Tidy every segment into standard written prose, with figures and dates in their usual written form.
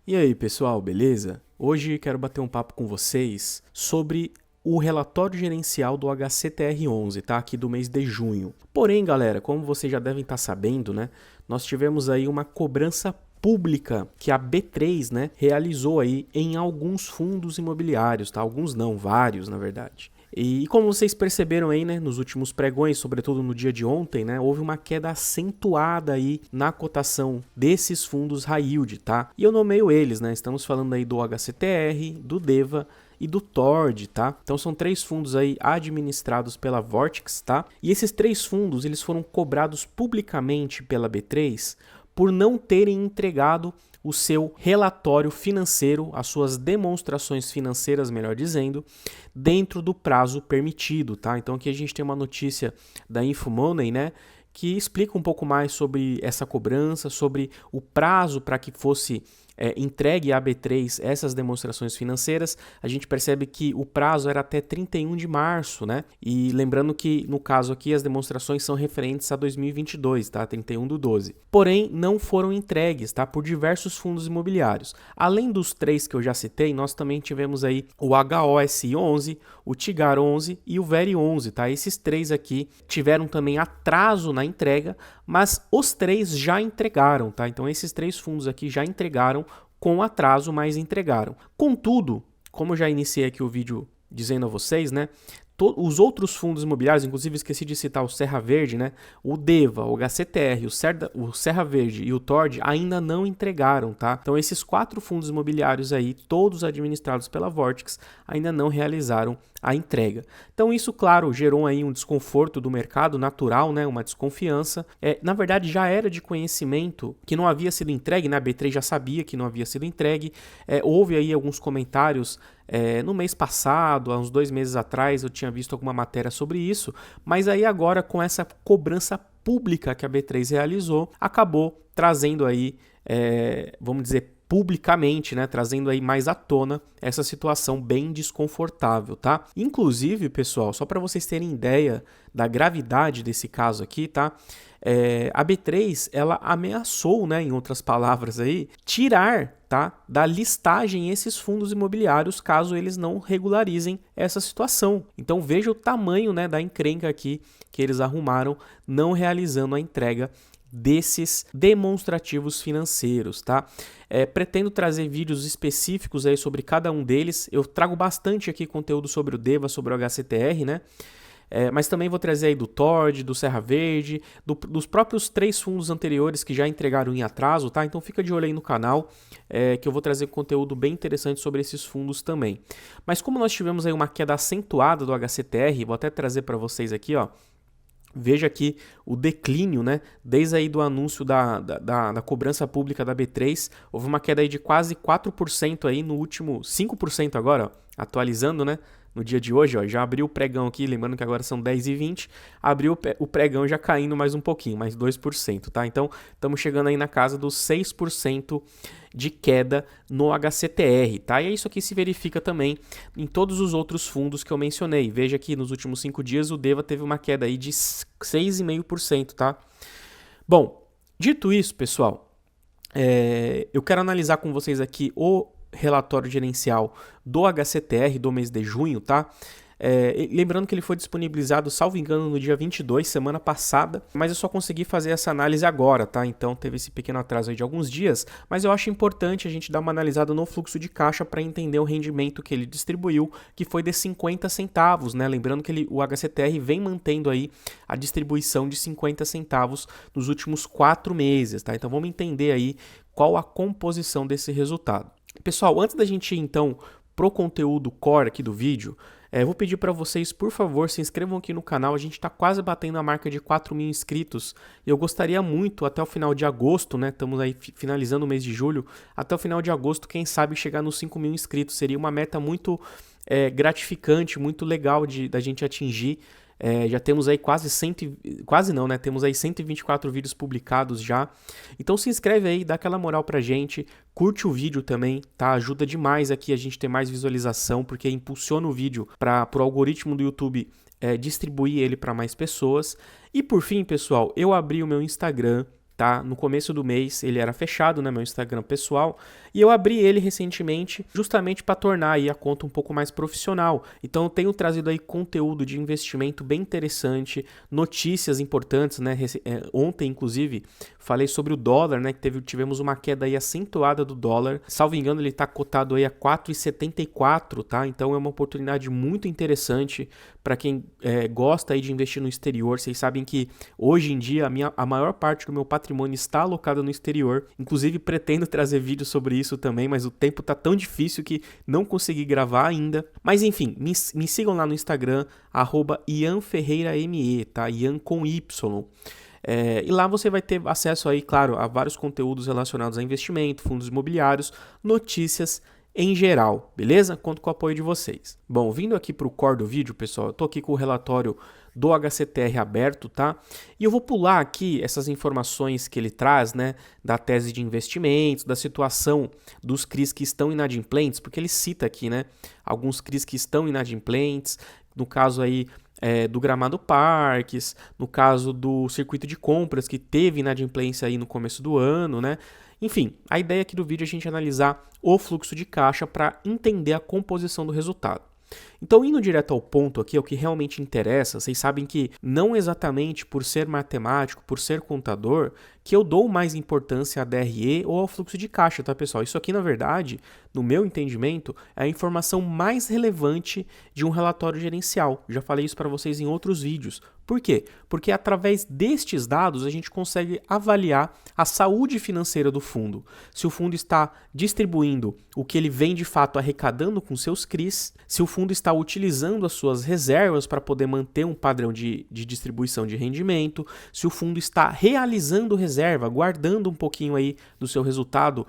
E aí, pessoal, beleza? Hoje quero bater um papo com vocês sobre o relatório gerencial do HCTR11, tá? Aqui do mês de junho. Porém, galera, como vocês já devem estar sabendo, né? Nós tivemos aí uma cobrança pública que a B3, né, realizou aí em alguns fundos imobiliários, tá? Alguns não, vários, na verdade. E como vocês perceberam aí, né, nos últimos pregões, sobretudo no dia de ontem, né, houve uma queda acentuada aí na cotação desses fundos high yield, tá? E eu nomeio eles, né? Estamos falando aí do HCTR, do DEVA e do TORD, tá? Então são três fundos aí administrados pela Vortex, tá? E esses três fundos, eles foram cobrados publicamente pela B3 por não terem entregado o seu relatório financeiro, as suas demonstrações financeiras, melhor dizendo, dentro do prazo permitido, tá? Então aqui a gente tem uma notícia da InfoMoney, né, que explica um pouco mais sobre essa cobrança, sobre o prazo para que fosse entregue à B3 essas demonstrações financeiras. A gente percebe que o prazo era até 31 de março, né? E lembrando que, no caso aqui, as demonstrações são referentes a 2022, tá? 31/12. Porém, não foram entregues, tá? Por diversos fundos imobiliários. Além dos três que eu já citei, nós também tivemos aí o HOSI 11, o TIGAR 11 e o VERI 11, tá? Esses três aqui tiveram também atraso na entrega, mas os três já entregaram, tá? Então esses três fundos aqui já entregaram com atraso, mas entregaram. Contudo, como eu já iniciei aqui o vídeo dizendo a vocês, né? Os outros fundos imobiliários, inclusive esqueci de citar o Serra Verde, né? O DEVA, o HCTR, o Serra Verde e o TORD ainda não entregaram, tá? Então esses quatro fundos imobiliários aí, todos administrados pela Vortex, ainda não realizaram a entrega. Então isso, claro, gerou aí um desconforto do mercado natural, né? Uma desconfiança. Na verdade, já era de conhecimento que não havia sido entregue, né? A B3 já sabia que não havia sido entregue. Houve aí alguns comentários no mês passado, há uns 2 meses atrás, eu tinha visto alguma matéria sobre isso, mas aí agora com essa cobrança pública que a B3 realizou, acabou trazendo aí, vamos dizer, publicamente, né, trazendo aí mais à tona essa situação bem desconfortável, tá? Inclusive, pessoal, só para vocês terem ideia da gravidade desse caso aqui, tá? A B3, ela ameaçou, né, em outras palavras aí, tirar, tá, da listagem esses fundos imobiliários caso eles não regularizem essa situação. Então veja o tamanho, né, da encrenca aqui que eles arrumaram não realizando a entrega desses demonstrativos financeiros, tá? Pretendo trazer vídeos específicos aí sobre cada um deles. Eu trago bastante aqui conteúdo sobre o DEVA, sobre o HCTR, né? Mas também vou trazer aí do TORD, do Serra Verde, dos próprios três fundos anteriores que já entregaram em atraso, tá? Então fica de olho aí no canal, que eu vou trazer conteúdo bem interessante sobre esses fundos também. Mas como nós tivemos aí uma queda acentuada do HCTR, vou até trazer para vocês aqui, ó. Veja aqui o declínio, né? Desde aí do anúncio da cobrança pública da B3, houve uma queda aí de quase 4% aí no último 5% agora, ó, atualizando, né? No dia de hoje, ó, já abriu o pregão aqui, lembrando que agora são 10h20, abriu o pregão já caindo mais um pouquinho, mais 2%, tá? Então, estamos chegando aí na casa dos 6% de queda no HCTR, tá? E isso aqui se verifica também em todos os outros fundos que eu mencionei. Veja que nos últimos 5 dias o DEVA teve uma queda aí de 6,5%, tá? Bom, dito isso, pessoal, eu quero analisar com vocês aqui o relatório gerencial do HCTR do mês de junho, tá? Lembrando que ele foi disponibilizado, salvo engano, no dia 22, semana passada, mas eu só consegui fazer essa análise agora, tá? Então teve esse pequeno atraso aí de alguns dias, mas eu acho importante a gente dar uma analisada no fluxo de caixa para entender o rendimento que ele distribuiu, que foi de 50 centavos, né? Lembrando que o HCTR vem mantendo aí a distribuição de 50 centavos nos últimos 4 meses, tá? Então vamos entender aí qual a composição desse resultado. Pessoal, antes da gente ir então pro conteúdo core aqui do vídeo, vou pedir para vocês, por favor, se inscrevam aqui no canal. A gente está quase batendo a marca de 4.000 inscritos. E eu gostaria muito, até o final de agosto, né? Estamos aí finalizando o mês de julho. Até o final de agosto, quem sabe chegar nos 5.000 inscritos. Seria uma meta muito gratificante, muito legal da gente atingir. Já temos aí quase não, né? Temos aí 124 vídeos publicados já. Então se inscreve aí, dá aquela moral pra gente, curte o vídeo também, tá? Ajuda demais aqui a gente ter mais visualização, porque impulsiona o vídeo pro algoritmo do YouTube distribuir ele para mais pessoas. E por fim, pessoal, eu abri o meu Instagram, tá? No começo do mês ele era fechado, né, meu Instagram pessoal, e eu abri ele recentemente justamente para tornar aí a conta um pouco mais profissional. Então eu tenho trazido aí conteúdo de investimento bem interessante, notícias importantes, né? Ontem, inclusive, falei sobre o dólar, né, que tivemos uma queda aí acentuada do dólar. Salvo engano, ele está cotado aí a 4,74, tá? Então é uma oportunidade muito interessante para quem gosta aí de investir no exterior. Vocês sabem que hoje em dia a maior parte do meu patrimônio está alocada no exterior. Inclusive pretendo trazer vídeo sobre isso também, mas o tempo tá tão difícil que não consegui gravar ainda. Mas enfim, me sigam lá no Instagram, @IanFerreiraME, tá? Ian com Y. E lá você vai ter acesso aí, claro, a vários conteúdos relacionados a investimento, fundos imobiliários, notícias em geral, beleza? Conto com o apoio de vocês. Bom, vindo aqui para o core do vídeo, pessoal, eu tô aqui com o relatório do HCTR aberto, tá? E eu vou pular aqui essas informações que ele traz, né, da tese de investimentos, da situação dos CRIs que estão inadimplentes, porque ele cita aqui, né, alguns CRIs que estão inadimplentes, no caso aí do Gramado Parques, no caso do circuito de compras que teve inadimplência aí no começo do ano, né? Enfim, a ideia aqui do vídeo é a gente analisar o fluxo de caixa para entender a composição do resultado. Então, indo direto ao ponto aqui, é o que realmente interessa. Vocês sabem que não exatamente por ser matemático, por ser contador, que eu dou mais importância à DRE ou ao fluxo de caixa, tá, pessoal? Isso aqui, na verdade, no meu entendimento, é a informação mais relevante de um relatório gerencial. Já falei isso para vocês em outros vídeos. Por quê? Porque através destes dados a gente consegue avaliar a saúde financeira do fundo. Se o fundo está distribuindo o que ele vem de fato arrecadando com seus CRIs, se o fundo está utilizando as suas reservas para poder manter um padrão de distribuição de rendimento, se o fundo está realizando reserva, guardando um pouquinho aí do seu resultado,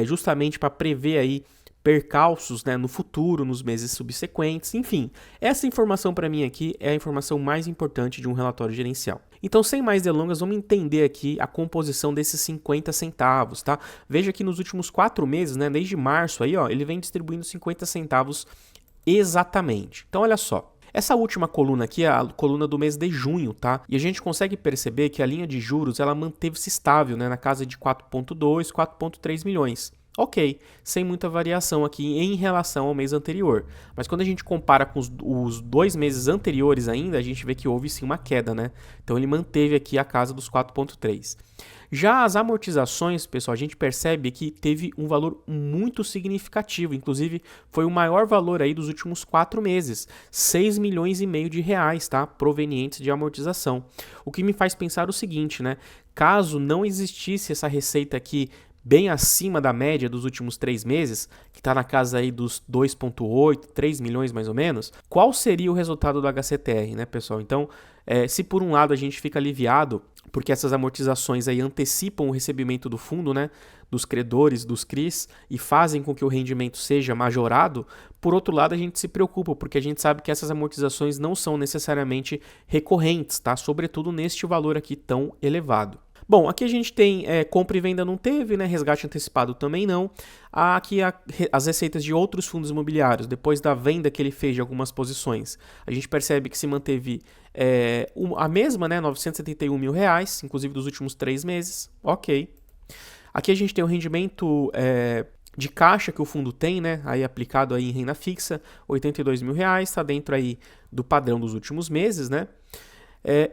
justamente para prever aí percalços, né, no futuro, nos meses subsequentes, enfim. Essa informação para mim aqui é a informação mais importante de um relatório gerencial. Então, sem mais delongas, vamos entender aqui a composição desses 50 centavos, tá? Veja que nos últimos 4 meses, né, desde março aí, ó, ele vem distribuindo 50 centavos exatamente. Então, olha só. Essa última coluna aqui é a coluna do mês de junho, tá? E a gente consegue perceber que a linha de juros, ela manteve-se estável, né, na casa de 4,2, 4,3 milhões. Ok, sem muita variação aqui em relação ao mês anterior. Mas quando a gente compara com os 2 meses anteriores ainda, a gente vê que houve sim uma queda, né? Então ele manteve aqui a casa dos 4,3. Já as amortizações, pessoal, a gente percebe que teve um valor muito significativo. Inclusive, foi o maior valor aí dos últimos 4 meses. 6 milhões e meio de reais, tá? Provenientes de amortização. O que me faz pensar o seguinte, né? Caso não existisse essa receita aqui bem acima da média dos últimos 3 meses, que está na casa aí dos 2,8, 3 milhões mais ou menos, qual seria o resultado do HCTR, né, pessoal? Então, se por um lado a gente fica aliviado, porque essas amortizações aí antecipam o recebimento do fundo, né, dos credores, dos CRIs, e fazem com que o rendimento seja majorado, por outro lado a gente se preocupa, porque a gente sabe que essas amortizações não são necessariamente recorrentes, tá? Sobretudo neste valor aqui tão elevado. Bom, aqui a gente tem compra e venda não teve, né? Resgate antecipado também não. Aqui as receitas de outros fundos imobiliários, depois da venda que ele fez de algumas posições. A gente percebe que se manteve a mesma, né? 971 mil reais, inclusive dos últimos 3 meses. Ok. Aqui a gente tem o rendimento de caixa que o fundo tem, né? Aí aplicado aí em renda fixa, 82 mil reais, está dentro aí do padrão dos últimos meses, né?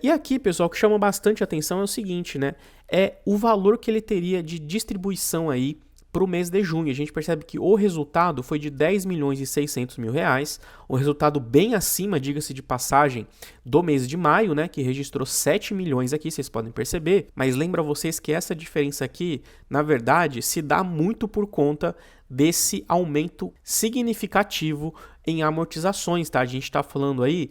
E aqui, pessoal, o que chama bastante atenção é o seguinte, né? É o valor que ele teria de distribuição aí para o mês de junho. A gente percebe que o resultado foi de 10 milhões e 600 mil reais, um resultado bem acima, diga-se de passagem, do mês de maio, né? Que registrou 7 milhões aqui, vocês podem perceber. Mas lembra vocês que essa diferença aqui, na verdade, se dá muito por conta desse aumento significativo em amortizações, tá? A gente está falando aí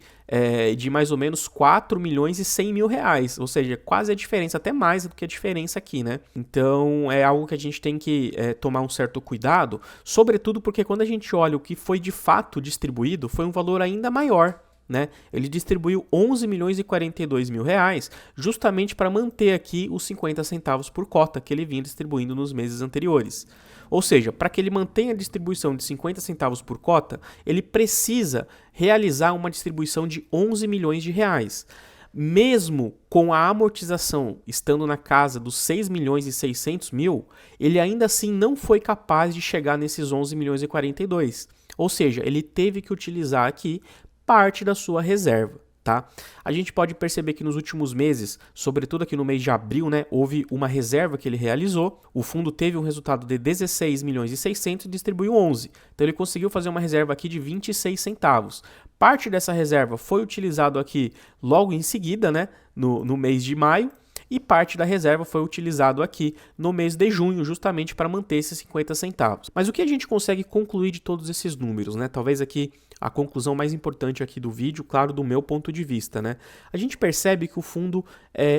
de mais ou menos 4 milhões e 100 mil reais, ou seja, quase a diferença, até mais do que a diferença aqui, né? Então é algo que a gente tem que tomar um certo cuidado, sobretudo porque quando a gente olha o que foi de fato distribuído, foi um valor ainda maior, né? Ele distribuiu 11 milhões e 42 mil reais justamente para manter aqui os 50 centavos por cota que ele vinha distribuindo nos meses anteriores. Ou seja, para que ele mantenha a distribuição de 50 centavos por cota, ele precisa realizar uma distribuição de 11 milhões de reais. mesmo com a amortização estando na casa dos 6 milhões e 600 mil, ele ainda assim não foi capaz de chegar nesses 11 milhões e 42. Ou seja, ele teve que utilizar aqui parte da sua reserva. Tá? A gente pode perceber que nos últimos meses, sobretudo aqui no mês de abril, né, houve uma reserva que ele realizou. O fundo teve um resultado de 16 milhões e 600 e distribuiu 11. Então ele conseguiu fazer uma reserva aqui de 26 centavos. Parte dessa reserva foi utilizado aqui logo em seguida, né, no mês de maio. E parte da reserva foi utilizado aqui no mês de junho, justamente para manter esses 50 centavos. Mas o que a gente consegue concluir de todos esses números, né? Talvez aqui a conclusão mais importante aqui do vídeo, claro, do meu ponto de vista, né? A gente percebe que o fundo,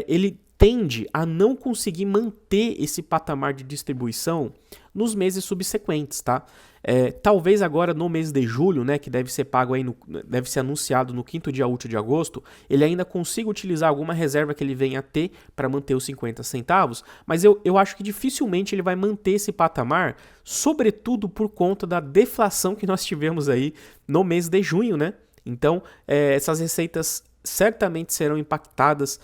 ele tende a não conseguir manter esse patamar de distribuição nos meses subsequentes, tá? Talvez agora no mês de julho, né, que deve ser pago aí deve ser anunciado no 5º dia útil de agosto, ele ainda consiga utilizar alguma reserva que ele venha a ter para manter os 50 centavos, mas eu acho que dificilmente ele vai manter esse patamar, sobretudo por conta da deflação que nós tivemos aí no mês de junho, né? Então, essas receitas certamente serão impactadas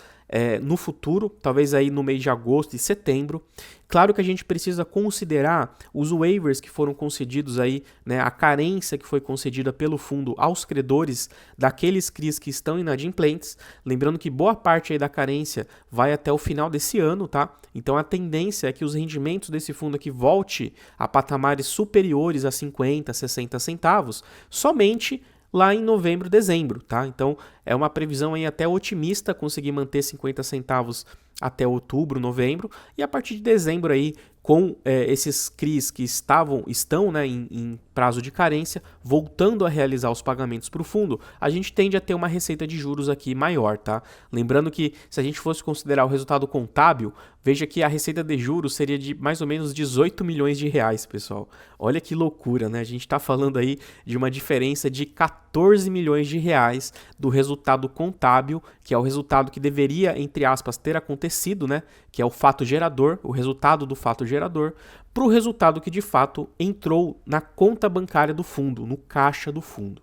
no futuro, talvez aí no mês de agosto e setembro. Claro que a gente precisa considerar os waivers que foram concedidos aí, né, a carência que foi concedida pelo fundo aos credores daqueles CRIs que estão inadimplentes. Lembrando que boa parte aí da carência vai até o final desse ano, tá? Então a tendência é que os rendimentos desse fundo aqui volte a patamares superiores a 50, 60 centavos, somente lá em novembro, dezembro, tá? Então é uma previsão aí até otimista conseguir manter 50 centavos até outubro, novembro, e a partir de dezembro aí, com esses CRIs que estão né, em prazo de carência, voltando a realizar os pagamentos para o fundo, a gente tende a ter uma receita de juros aqui maior, tá? Lembrando que se a gente fosse considerar o resultado contábil, veja que a receita de juros seria de mais ou menos 18 milhões de reais, pessoal. Olha que loucura, né? A gente está falando aí de uma diferença de 14 milhões de reais do resultado contábil, que é o resultado que deveria, entre aspas, ter acontecido, né? Que é o fato gerador, o resultado do fato gerador, para o resultado que de fato entrou na conta bancária do fundo, no caixa do fundo.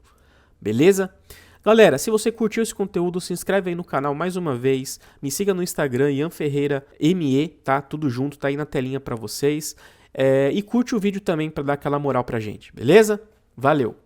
Beleza? Galera, se você curtiu esse conteúdo, se inscreve aí no canal mais uma vez, me siga no Instagram, Ian Ferreira ME, tá? Tudo junto, tá aí na telinha para vocês. E curte o vídeo também para dar aquela moral pra gente, beleza? Valeu!